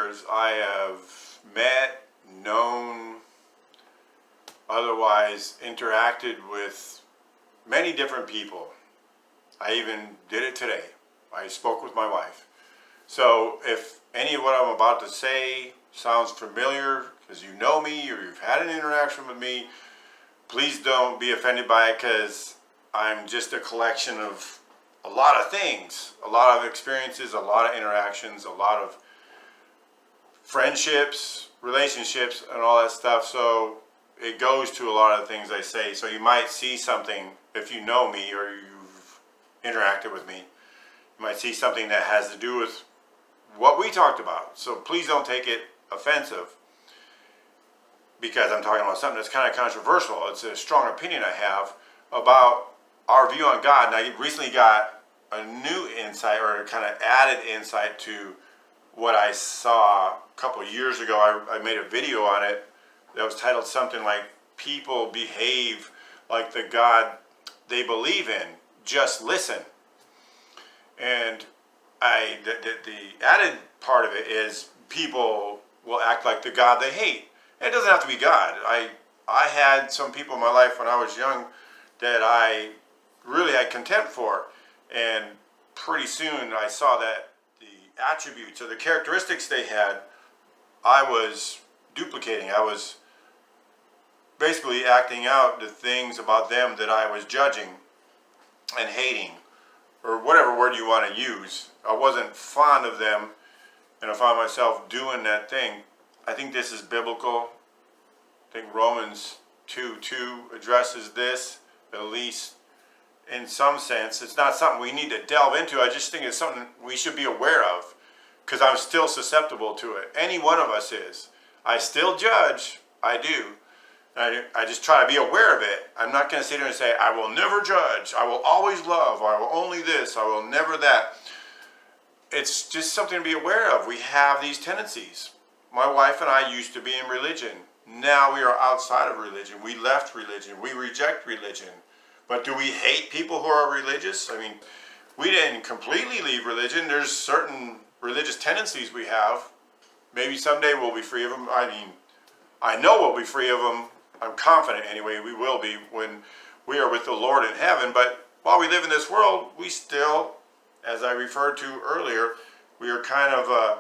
years, I have met, known, otherwise interacted with many different people. I even did it today. I spoke with my wife. So if any of what I'm about to say sounds familiar, because you know me or you've had an interaction with me, please don't be offended by it, because I'm just a collection of a lot of things, a lot of experiences, a lot of interactions, a lot of friendships, relationships, and all that stuff. So it goes to a lot of things I say. So you might see something, if you know me or you've interacted with me, you might see something that has to do with what we talked about. So please don't take it offensive, because I'm talking about something that's kind of controversial. It's a strong opinion I have about our view on God. And I recently got a new insight, or kind of added insight to what I saw a couple of years ago. I made a video on it that was titled something like "People Behave Like the God They Believe In, Just Listen." And the added part of it is people will act like the God they hate. It doesn't have to be God. I had some people in my life when I was young that I really had contempt for, and pretty soon I saw that the attributes or the characteristics they had, I was duplicating. I was basically acting out the things about them that I was judging and hating, or whatever word you want to use. I wasn't fond of them, and I found myself doing that thing. I think this is biblical. I think Romans 2:2 addresses this, at least in some sense. It's not something we need to delve into. I just think it's something we should be aware of, because I'm still susceptible to it. Any one of us is. I still judge. I do. I just try to be aware of it. I'm not going to sit here and say, I will never judge. I will always love. I will only this. I will never that. It's just something to be aware of. We have these tendencies. My wife and I used to be in religion. Now we are outside of religion. We left religion. We reject religion. But do we hate people who are religious? I mean, we didn't completely leave religion. There's certain religious tendencies we have. Maybe someday we'll be free of them. I mean, I know we'll be free of them. I'm confident anyway we will be when we are with the Lord in heaven. But while we live in this world, we still, as I referred to earlier, we are kind of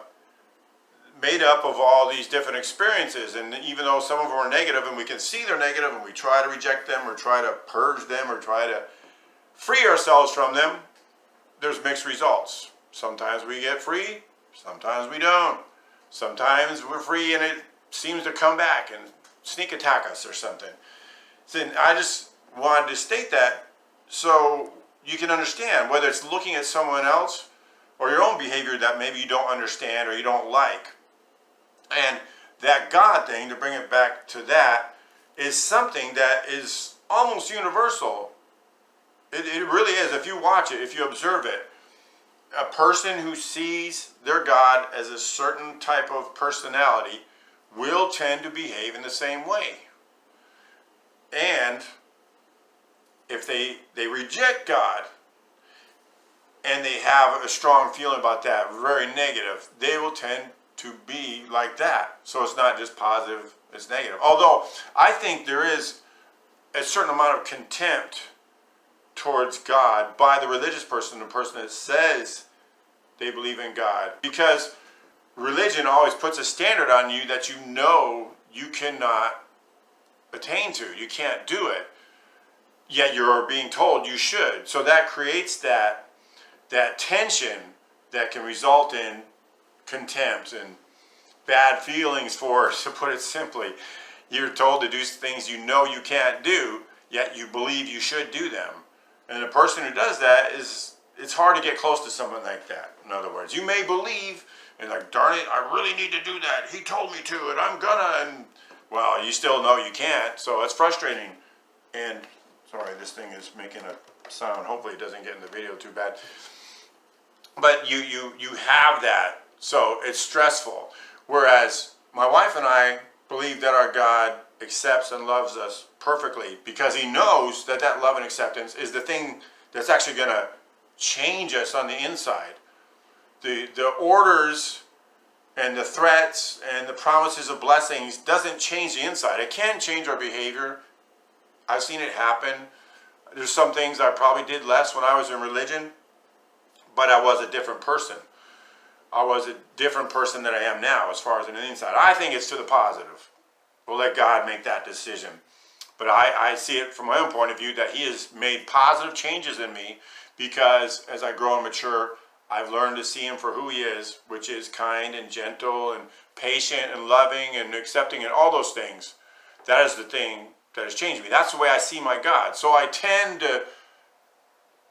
made up of all these different experiences. And even though some of them are negative, and we can see they're negative, and we try to reject them or try to purge them or try to free ourselves from them, there's mixed results. Sometimes we get free, sometimes we don't. Sometimes we're free and it seems to come back and sneak attack us or something. So I just wanted to state that so you can understand, whether it's looking at someone else or your own behavior that maybe you don't understand or you don't like. And that God thing, to bring it back to that, is something that is almost universal. It really is. If you watch it, if you observe it, a person who sees their God as a certain type of personality will tend to behave in the same way. And if they reject God and they have a strong feeling about that, very negative, they will tend to be like that. So it's not just positive, it's negative. Although I think there is a certain amount of contempt towards God by the religious person, the person that says they believe in God. Because religion always puts a standard on you that you know you cannot attain to. You can't do it. Yet you're being told you should. So that creates that tension that can result in contempt and bad feelings for, to put it simply. You're told to do things you know you can't do, yet you believe you should do them. And the person who does that it's hard to get close to someone like that. In other words, you may believe, and like, darn it, I really need to do that. He told me to, and I'm gonna, and well, you still know you can't, so it's frustrating. And, sorry, this thing is making a sound. Hopefully it doesn't get in the video too bad. But you have that, so it's stressful. Whereas my wife and I believe that our God accepts and loves us perfectly, because he knows that that love and acceptance is the thing that's actually going to change us on the inside. The orders and and the threats and the promises of blessings doesn't change the inside. It can change our behavior. I've seen it happen. There's some things I probably did less when I was in religion, but I was a different person. I was a different person than I am now as far as on the inside. I think it's to the positive. We'll let God make that decision. But I see it from my own point of view that he has made positive changes in me because as I grow and mature, I've learned to see him for who he is, which is kind and gentle and patient and loving and accepting and all those things. That is the thing that has changed me. That's the way I see my God. So I tend to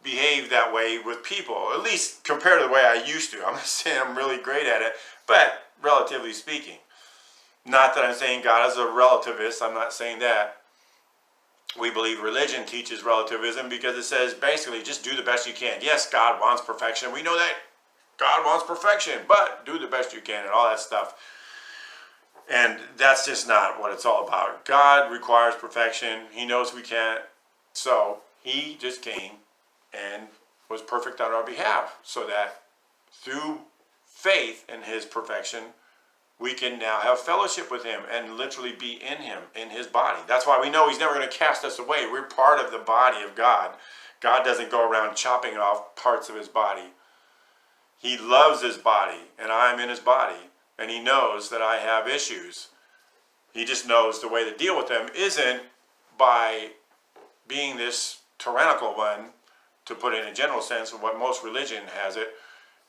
behave that way with people, at least compared to the way I used to. I'm not saying I'm really great at it, but relatively speaking. Not that I'm saying God is a relativist. I'm not saying that. We believe religion teaches relativism because it says basically just do the best you can. Yes, God wants perfection. We know that God wants perfection, but do the best you can and all that stuff. And that's just not what it's all about. God requires perfection. He knows we can't. So he just came and was perfect on our behalf so that through faith in his perfection, we can now have fellowship with him and literally be in him, in his body. That's why we know he's never going to cast us away. We're part of the body of God. God doesn't go around chopping off parts of his body. He loves his body, and I'm in his body, and he knows that I have issues. He just knows the way to deal with them isn't by being this tyrannical one, to put it in a general sense of what most religion has it,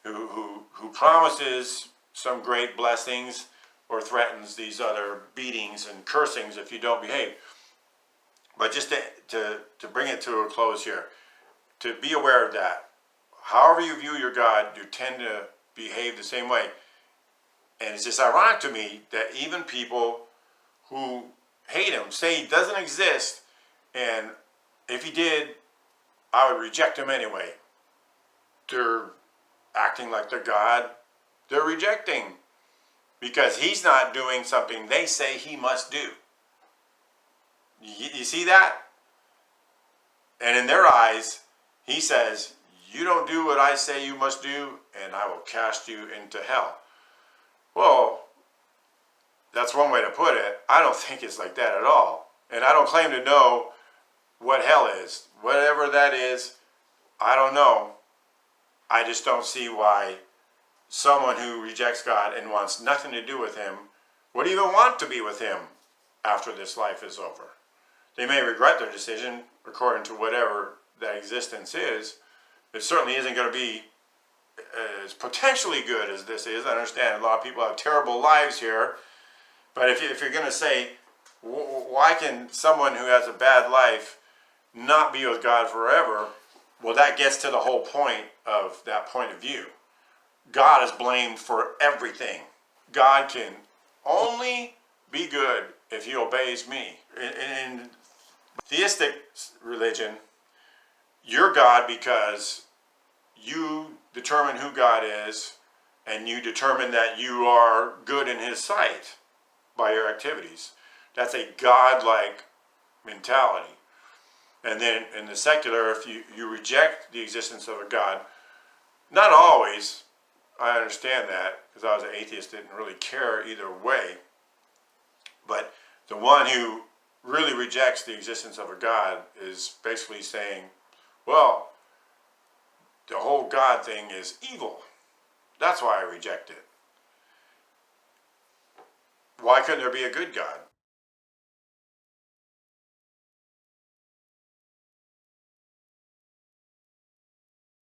who promises some great blessings or threatens these other beatings and cursings if you don't behave. But just to bring it to a close here, to be aware of that. However you view your God, you tend to behave the same way. And it's just ironic to me that even people who hate him say he doesn't exist, and if he did, I would reject him anyway. They're acting like they're God. They're rejecting because he's not doing something they say he must do. You see that? And in their eyes, he says, you don't do what I say you must do, and I will cast you into hell. Well, that's one way to put it. I don't think it's like that at all. And I don't claim to know what hell is. Whatever that is, I don't know. I just don't see why someone who rejects God and wants nothing to do with him would even want to be with him after this life is over. They may regret their decision according to whatever that existence is. It certainly isn't going to be as potentially good as this is. I understand a lot of people have terrible lives here. But if you're going to say, why can someone who has a bad life not be with God forever? Well, that gets to the whole point of that point of view. God is blamed for everything. God can only be good if he obeys me. In theistic religion, you're God because you determine who God is and you determine that you are good in his sight by your activities. That's a God-like mentality. And then in the secular, if you reject the existence of a God, not always, I understand that, because I was an atheist, didn't really care either way. But the one who really rejects the existence of a God is basically saying, well, the whole God thing is evil. That's why I reject it. Why couldn't there be a good God?